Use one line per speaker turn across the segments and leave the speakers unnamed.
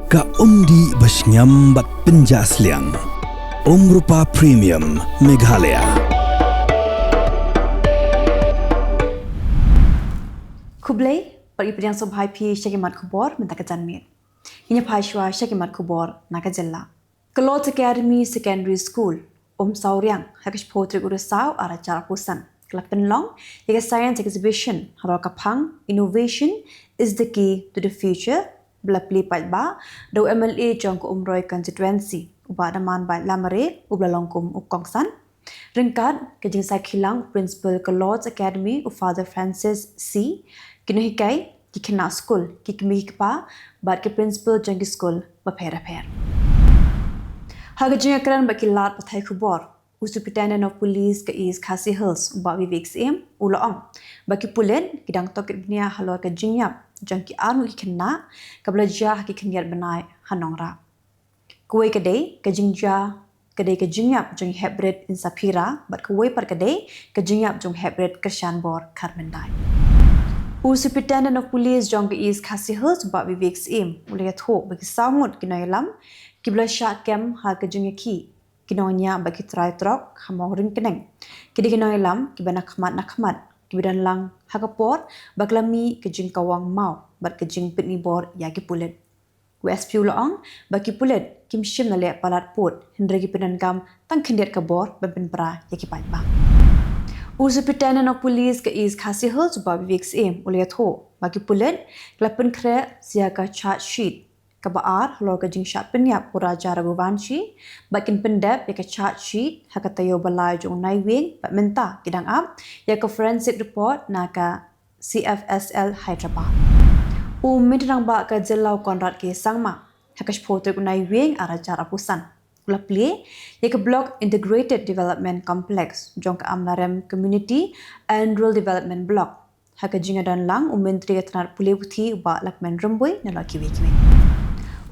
Ka umdi basnyam bat penjasliang. Rupa Premium Meghalaya.
Kublai, pergi pedang sobhai pi syakimat Khubor minta kejanmit. Ini paishwa syakimat Khubor nak Jylla. Kelot Academy Secondary School, Sauriang, hakish potrik urusau ara cara pusan. Kelak penlong, yaga science exhibition, haro kapang, innovation is the key to the future. Bela pli ba, do MLA jong ko umroi constituency, uba daman ba lamare, ubla longkum ukongsan. Ringkat, kejing sai Kylleng, principal ke Lord's Academy, Father Francis C. Kino hikai, ki kena school, ki kemi hikpa, bat ke principal jong ki school, bapera-per. Haga jing akran ba ki lat Pyrthei Khubor, Superintendent of Police ke East Khasi Hills, uba Naiwieng uloong. Baki pulen, kidang tokit gnia halor ke jingyap, jang ki armu ki kena, kabla jah ki kenyat benai hanongra. Kuwe kedai, ke jingja, kedai ke jingyap jang hybrid insapira, bat kuwe par kedai, ke jingyap jang hybrid kershan bor karbendai. Superintendent of Police jang ke East Khasi Hills, uba Naiwieng ulihat ho, bagi samut kinoilam, kibla syak kem hal ke jingyaki, kinonya bagi try trok, hamau ring keneng. Kidi kinoilam, kibana nakmat, kibidan lang hakapor baklami kejing kawang mau bat kejing pitni bor yagi pulet WSP ulang baki pulet kim shim na le palat pot hindregi pidan gam tang khendiat ka bor ben pra yagi pai ba Superintendent of Police ke East Khasi Hills ba Naiwieng ulihat ho baki pulet klapen kre siaga charge sheet kabaar lor kejing syak penyap uraja raguvanci bakin pendep ya ke charge sheet hakatayo balai jong Naiwieng bat menta kidang ap ya ke forensic report na ka CFSL Hyderabad midrang ba ka Jylla konrat ke sangma hakash photo ku Naiwieng araja rapusan ulapli ya ke block integrated development complex jong ka amlarem community and rural development block hakajinga dan lang menteri ketenar pulih putih ba lakmen rembui na lakiwi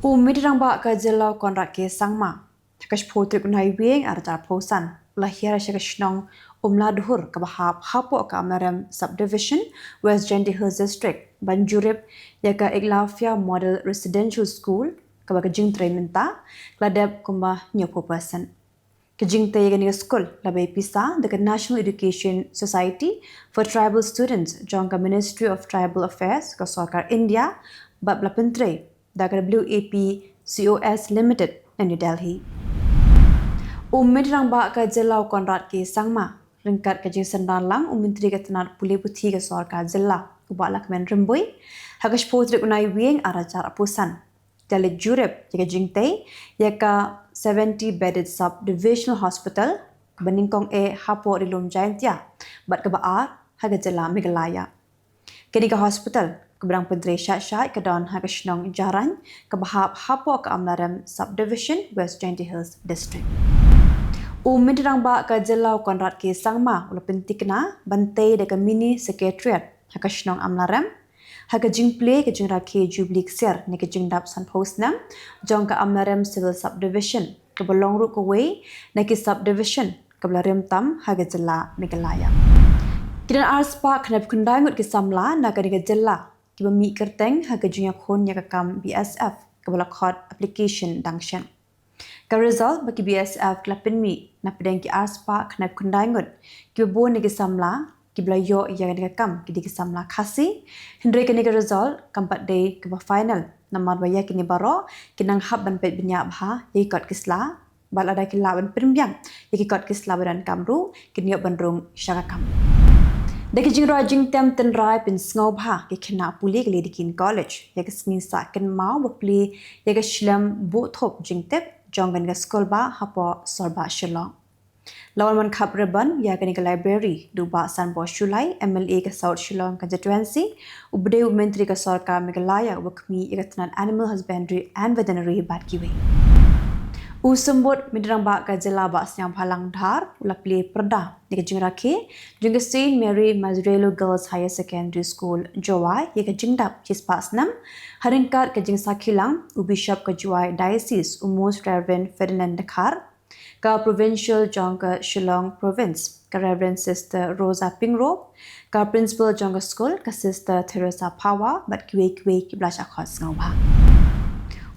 midrang ba ka Jylla konrat ke sangma hakash photo ku Naiwieng araja rapusan lahir syakashnong duhur ka bahap hapo ka amlarem subdivision West Jenty Hills District Banjurip ya ka Iglafia Model Residential School ka ba kejing trementa kladep kumba 90%. Kejing te ya school labai pisa dekat National Education Society for Tribal Students jong ka Ministry of Tribal Affairs ka Sarkar India bab la pentre daga WAP COS Limited in New Delhi. Midrang ba ka Jylla konrat ke sangma ringkat kejing sendan lang menteri ketenar pulih putih ke Sarkar Jylla ubalak men rembui hakash potrik Naiwieng araja rapusan dalit jurep jika jingte yaka 70 bedded subdivisional hospital beningkong hapo rilum jaintia bat kebaar haga Jylla Meghalaya kini ke hospital keberang penteri syat ke don hakash nong jaran kebahap hapo ke amlarem subdivision West Jenty Hills District midrang ba ka Jylla konrat ke sangma ula pentikna bantai deka mini secretariat hakash nong amlarem haka jingple ke jingra ke jublik ser ne ke jingdap san postnam jong ka amlarem civil subdivision ke belongru ke way ne ke subdivision ke belarem tam haga Jylla Meghalaya kidan arspa khnap kundangut ke samla na ka ke Jylla ki bami kerteng haga jingya khon ya ka kam BSF ke balakhat application dangshan ka result bagi BSF klapen mi na pedang ki arspa khnap kundangut ki bo ne ke samla ki blayo ya ga kam ki di samla khasi hindre ke ne result kampat day ke final namar baya kini baro kinang hab ban pet binya bha ye kot kisla bal ada ki lawan primbyang ye ki kot kisla badan kamru kini bandrung syaka kam deki jing rajing tem ten rai pin sngow bha ki khina puli ke ledikin college ye ke snin sa ken mau bapli ye ke shlam bu thop jing tep jongan ga school ba hapo sorba shillong lawan man khap reban ya ke library duba san bo shulai MLA ke South Shillong constituency ubde menteri ke Sarkar Meghalaya wakmi ikatnan animal husbandry and veterinary bat kiwe sembut midrang ba ka Jylla ba syam phalang dhar ulapli perda ni ke jingra ke jing St Mary Mazrelo Girls Higher Secondary School Jowai ye ke jingdap chispas nam haringkat ke jing Sakhilang Bishop ke Jowai Diocese Most Reverend Ferdinand Dekhar ka Provincial jong ka Shillong Province ka Reverend Sister Rosa Pingrop ka Principal jong ka School ka Sister Teresa Power bat kiwe ki blasha khos ngau ba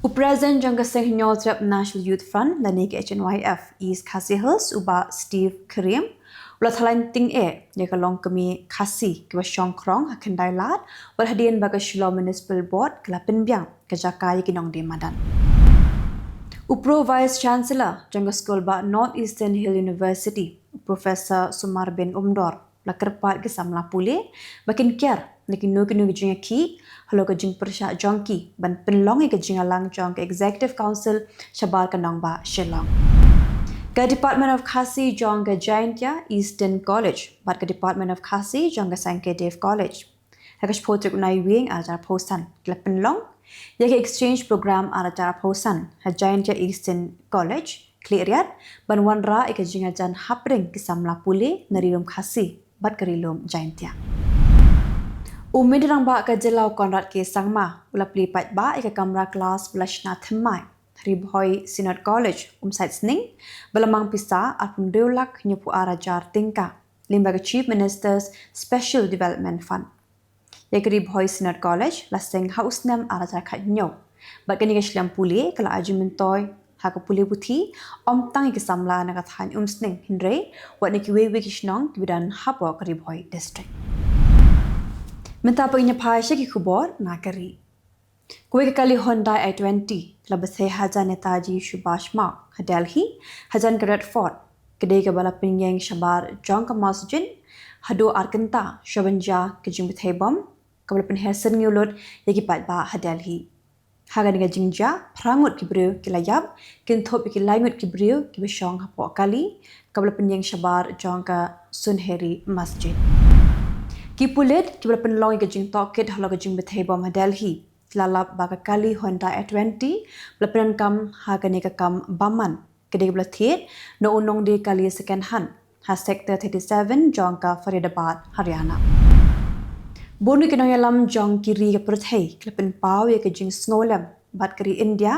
Upresent jangka seng nyoltrap National Youth Front dan ke HNYF East Khasi Hills uba Steve Karim ulat halain ting dia kalong kami Khasi ke Syong Krong akan dailat wal hadian baga Shilo Municipal Board ke Penbiang ke Jakai kinong di Madan. Upro Vice Chancellor jangka School ba North Eastern Hill University Professor Sumar bin Umdor la kerpat ke samla pule bakin kiar Nikinu gejinga ki halo gejing persya jongki ban penlong gejinga lang jong ke Executive Council Shabar Kanong ba Shillong. Ke Department of Khasi jong ke Giantya Eastern College bat ke Department of Khasi jong ke Sangke Dev College. Hakash potruk Naiwieng ajar posan ke penlong ya ke exchange program ajar posan ha Giantya Eastern College cleariat ban wanra gejinga jan hapring ke samla pule narilum Khasi bat kerilum Giantya. Umid rang ba ke Jylla Konrad ke sangma ulap lipat ba ke kamera kelas belashna themai Ribhoi Synod College site sning belamang pisa apun deulak nyepu arajar tingka limbaga Chief Minister's Special Development Fund. Ya ke Ribhoi Synod College laseng hausnam arajar khat nyo bagani ke shlam puli kala aju mentoy ha ke puli buti omtang ke samla na kathan sning hindre wat ni ki wewe kishnong bidan habo ke Ribhoi district. Minta penginya phai ki Khubor na kari. Kue ke kali Honda i20 labase hajan Netaji Subhash Mark ha Delhi hajan ke Redford kedai ke bala Pengyeng Shabar Jong ke Masjid hado Arkenta Shabanja ke Pyrthei bom ke bala penhersen ngulot yaki pat ba ha Delhi. Hagan ke jingja prangut ki brio ki layab kinthop ki laingut ki brio ki besong ha po kali ke bala Pengyeng Shabar Jong ke Sunheri Masjid. Kipulit kibala penlong ke jing toket halo ke jing Pyrthei bom Delhi lalap baga kali Honda i20 belapenan kam hagane ke kam baman kedai bela thiet no unong di kali second hand ha sector 37 jongka Faridabad Haryana. Bonu ke noyalam jong kiri ke Pyrthei klepen pau ye ke jing Sngolam bat keri India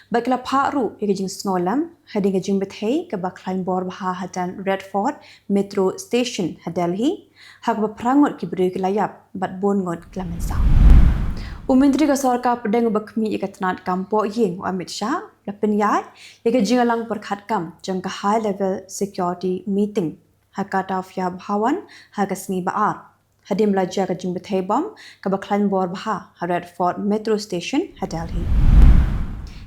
bat kala pharu ye ke jing Sngolam hadi ke jing Pyrthei ke baklain bor bha hadan Redford Metro Station ha Delhi hak ba prangot ki beri ke layap bat bongot klamensa. Menteri ke Sarkar pedang bakmi ikatnat kampo yeng Amit Shah lapen yai ye ke jingalang perkhat kam jang ke high level security meeting hakata fya bhawan hagasni baar hadim laja ke jing Pyrthei bom ke baklan bor bha Redford Metro Station ha Delhi.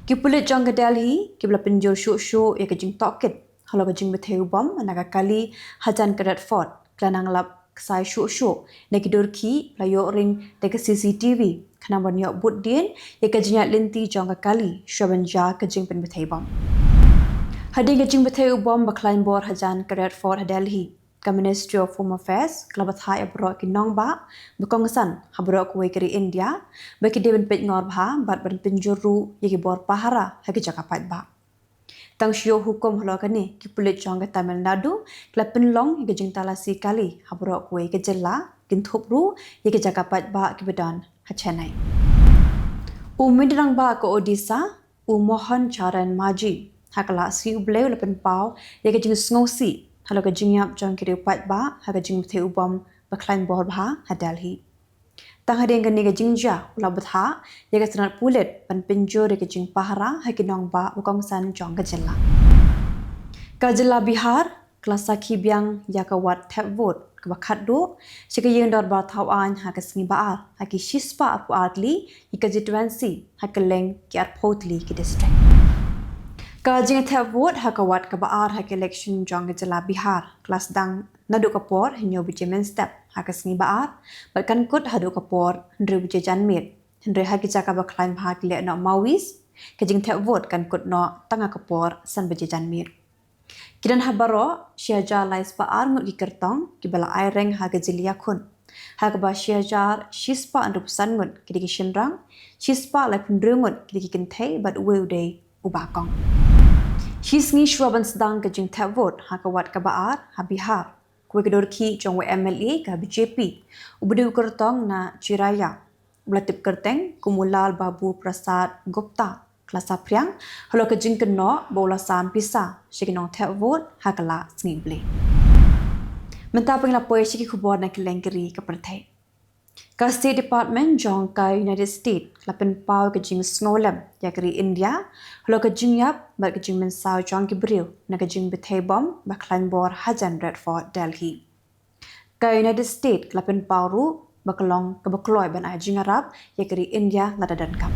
Ki pulit jang ke Delhi ki bla penjur shu ye ke jing toket halo ke jing Pyrthei bom naga kali hajan ke Redford klanang lap sai shu neki dorki layo ring teke CCTV kana banyo budien ye ke jinya linti jong kali Shabanja ke jing Pyrthei bom hadi ke jing Pyrthei bom baklain bor hajan ke Redford Delhi ke Ministry of Home Affairs klabat hai abro ki nongba bekongsan habro ko keri India baki deben pet ngor bha bat ban penjuru ye ki bor pahara ha ke jakapat ba tang shio hukum halo kani ki pulit jong ke Tamil Nadu klapen long ye ke jing talasi kali habro ko ke Jylla kinthopru ye ke jakapat ba ki bedan ha Chennai. Umidrang ba ko Odisha Mohan Charan Maji hakala si ubleu lapen pau ye ke jing Sngosi halo ke jing yap jong ki pat ba ha ke jing Pyrthei bom baklain bor bha ha Delhi. Tang hadeng ke ni ke jingja ulabat ha ye ke sanat pulit pan penjur ke jing pahara ha ki nong ba bukongsan jong ke Jylla. Ka Jylla Bihar klasa ki biang ya ka wat tap vote ke bakhat do sike yeng dor ba thawan ha ke sngi baar ha ki shispa apu atli ki ke G20 ha Kylleng ki ar photli ki district. Ka jing tap vote ha ka wat ke baar ha ke election jong ke Jylla Bihar klas dang nadu kapor hinyo bijemen step hakasni baar balkan kut hadu kapor ndre buje janmit ndre hagi jaka baklain bhag le no mawis kejing the vote kan kut no tanga kapor san buje janmit kidan habaro shiaja lais baar ngut gikertong kibala aireng haga jilia khun haga ba shiajar shispa andup san ngut kidiki shinrang shispa la pundrungut kidiki kinthei bat weude ubakong hisngi shwaban sedang kejing the vote haga wat ka baar ha Bihar kue kedorki jong MLA ka BJP ubedu kertong na Chiraya ulatip kerteng kumulal Babu Prasad Gupta klasa priang halo ke jing keno bola sam pisa shikinong the vote hakala sngible menta pengla poe shiki Khubor na Kylleng keri ke Pyrthei Ka State Department jong ka United States lapen pau ke jing snolem ya keri India hlo ke jing yap ba ke jing mensau jong ki briu na ke jing Pyrthei bom ba klan bor hajan Redford Delhi. Ka United States lapen pau ru ba kelong ke bekloi ban ajing Arab ya keri India ladadan kam.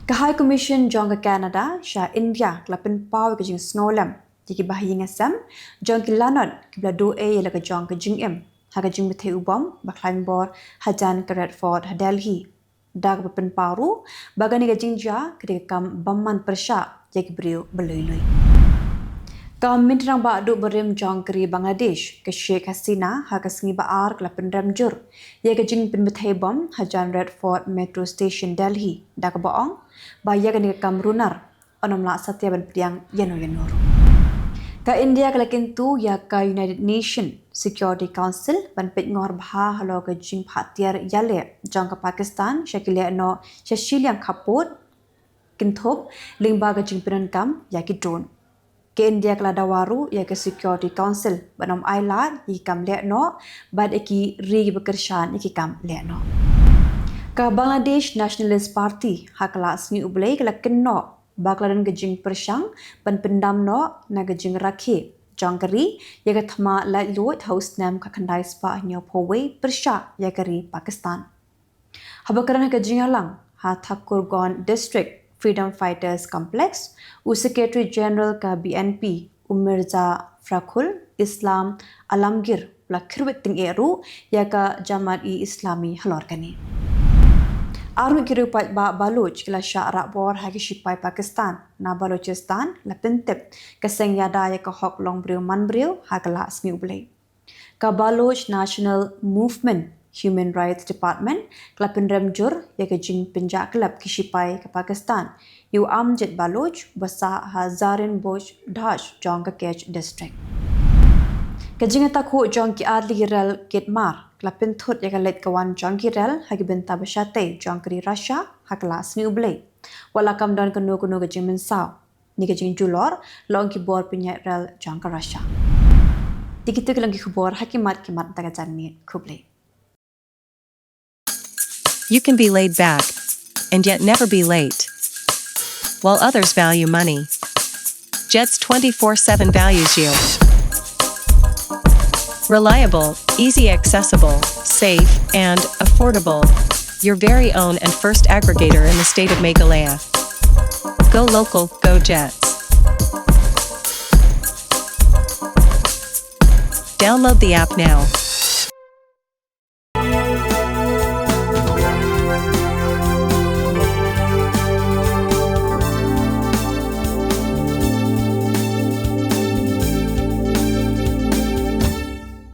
Ka High Commission jong ke Canada sha India lapen pau ke jing snolem jiki bahi ngasam jong ki lanot ki bla do e ya ke jong ke jing em haga jing Pyrthei ubom baklan bor hajan ke Redford Delhi dag bepen paru bagani ga jing ja ke kam bamman persha jek briu belui-lui kam mintrang ba du berim jong keri Bangladesh ke Sheikh Hasina haga singi ba ar klapen ramjur ye ke jing pin Pyrthei bom hajan Redford Metro Station Delhi dag baong ba ya ga kam runar onomla satya ban priang yanu ka India kalakin tu ya ka United Nation Security Council ban pet ngor bha halo ka jing phatiar yale jong ka Pakistan shakile no shashiliang khapot kinthop lingba ka jing piran kam ya ki drone ke India kala dawaru ya ka Security Council banom aila yi kam le no bad eki ri bekershan iki kam le no ka Bangladesh Nationalist Party hakla sni ublei kala kenno baklaran gejing persang ban pendam no na gejing rakhe jangkari ya ga thama la lot house nam ka khandai spa nyo phowe persha ya kari Pakistan habakaran gejing alang ha Thakurgaon District Freedom Fighters Complex u Secretary General ka BNP Mirza Fakhul Islam Alamgir la khirweting eru ya ka Jamaat-e Islami halorkani Arun kiri upat ba Baloch kila syarak bor hagi shipai Pakistan na Balochistan la pentep keseng yada ya ka hok long briu man briu hagala smi ublei. Ka Baloch National Movement Human Rights Department kala penrem jur ya ka jing penjak kelab ki shipai ke Pakistan yu Amjad Baloch basa Hazarin Bosch Dash jong ka Kech District. Kajing takhu jong ki adli rel Kitmar Lapin thut ya kalet kawan jong kirel hagi benta besyate jong keri Russia haklas ni ublei. Wala kam dan kenu ke jimin sao. Ni ke jing julor long ki bor pinyat rel jong ke Russia. Dikitu ke lagi khubor hakimat kimat tagajan ni kublei.
You can be laid back and yet never be late. While others value money, Jet's 24/7 values you. Reliable, easy accessible, safe, and affordable. Your very own and first aggregator in the state of Meghalaya. Go local, go Jets. Download the app now.